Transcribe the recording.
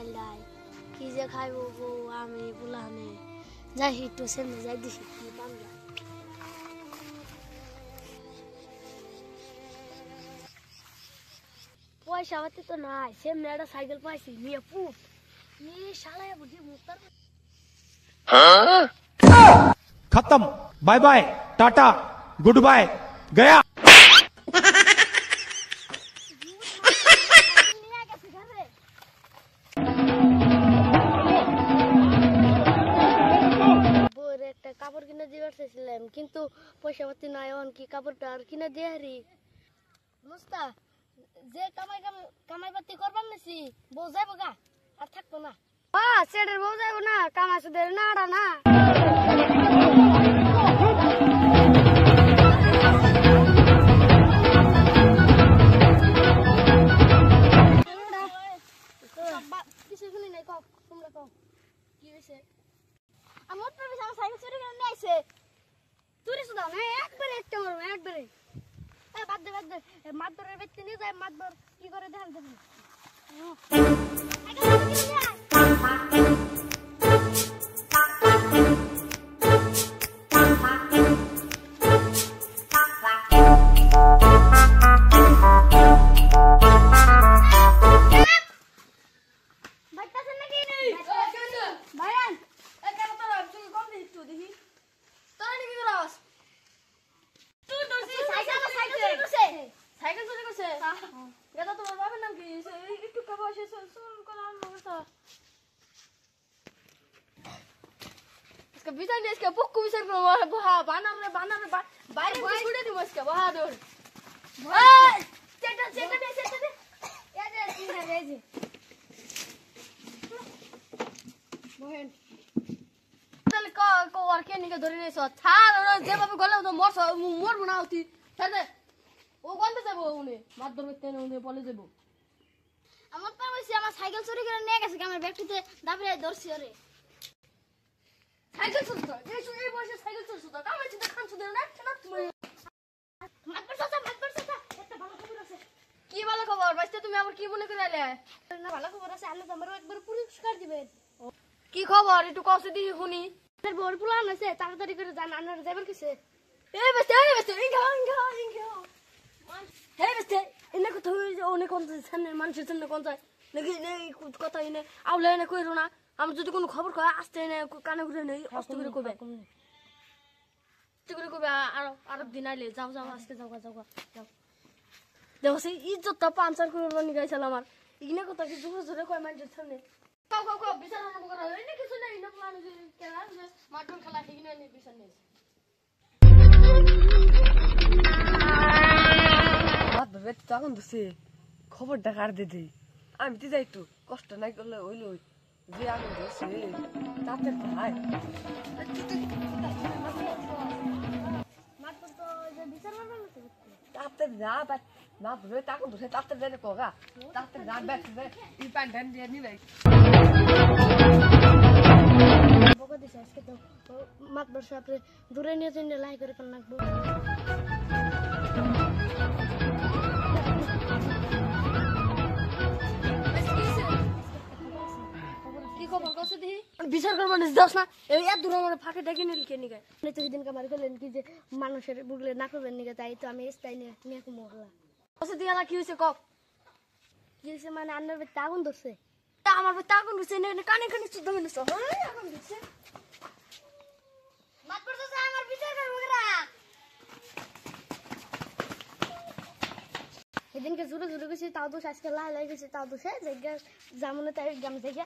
চাল ডাল কি যে খাইব বউ আমি বুলানে যাই একটু সামনে যাই দিছি কি বাংলা পয়সা পাতি তো নাই সামনে একটা সাইকেল পাইছি নিয়ে পুপ ये शाला है बुद्धि मुक्तर खत्म bye bye tata good bye गया बोरे একটা কাপড় কিনে দিবার চাইছিলাম কিন্তু পয়সা পাতি নাই অন কি কাপড়টা আর কিনে দিয়ে হারি মুস্তা যে কামাই পাতি করবার নাছি বউ যাইবো গা আর থাকবো না সেটার বউ যাইবো না কামাই সুদের না আড়া না কিছু শুনি নাই কও তোমরা কও কি হইছে আমার প্রবেশ আমার সাইকেল চুরি করে নিয়ে আইছে চুরি সুদাও না একবারে একটা মারবো একবারে বাদ দে মাতবরের ব্যক্তি নিয়ে যায় মাতবর কি করে ধ্যান দেবে bisa nih sekarang pukul bisa keluar baha banar bayar sudah nih mas sekarang baha dor cekak deh ya deh sini aja bohen তাহলে কো আর কে নিকে ধরে নিছ ছাড় ওরা যেভাবে গলে তো মরবো না হতি ছাড় দে ও কোনতে যাবো উনি মার ধরবে তেনে উনি বলে যাবো আমার তো বলছি আমার সাইকেল চুরি করে নিয়ে গেছে আমার ব্যাগটিতে দাবিয়ে ধরছি ওরে সাইকেল চুরি এই বয়সে সাইকেল চুরি তো কামে চিন্তা খান সুদের না না তুমি মাতবার চাচা একটা ভালো খবর আছে কি ভালো খবর বাইতে তুমি আবার কি মনে করে আইলে না ভালো খবর আছে আল্লাহ আমারও একবার পুরস্কার দিবেন কি খবর একটু কষ্ট দিই শুনি এর বড় প্ল্যান আছে তাড়াতাড়ি করে জান আনার যাবেন কিসে এই বেস্তে ইঙ্গা হে বেস্তে এনে কথা অনেক কোন সামনে মানুষের সামনে কোন যায় নাকি কথা এনে আউলে এনে কইরো না আমি যদি কোনো খবর কয় আসতে এনে কানে ঘুরে নেই অস্ত করে কইবে আর দিন আইলে যাও আজকে যাও দেখো সেই ইজ্জতটা পাঞ্চার করে নিয়ে গেছিল আমার ইগনে কথা কি জোরে কয় মানুষের সামনে কাউ বিচার না করা এনে কিছু নাই না প্ল্যান যে খেলা মাঠন খেলা ইগনে নি বিচার নেই ভাবে তখন তো খবরটা কার দিদি আমি তো যাই একটু কষ্ট নাই করলে হইলো যে আমি ধরছি তাতে ভাই তাতে যা না ধরে তখন ধরে তাতে যাই কগা তাতে যা ব্যাগ ই প্যান্ট ঢান দিয়ে নিবে বকা দিছে আজকে তো মাতবার সাথে দূরে নিয়ে যেন লাই করে কোন লাগবো বিচার করবো না দশ না এই এত দূর আমার ফাঁকে ডেকে নিল কে নিগে তো সেদিন কামার করলেন কি যে মানুষের বুগলে না করবেন নিগে তাই তো আমি স্থায়ী নিয়ে মহলা বসে দিয়া কি হয়েছে কক কি হয়েছে মানে আন্নার বেতে আগুন ধরছে আমার বেতে আগুন ধরছে কানে শুদ্ধ মিলেছ আগুন ধরছে আমার বিচার করবো সেদিনকে জোরে গেছে তাও দোষ আজকে লাই গেছে তাও দোষে জায়গা জামুনে তাই গ্রাম জায়গা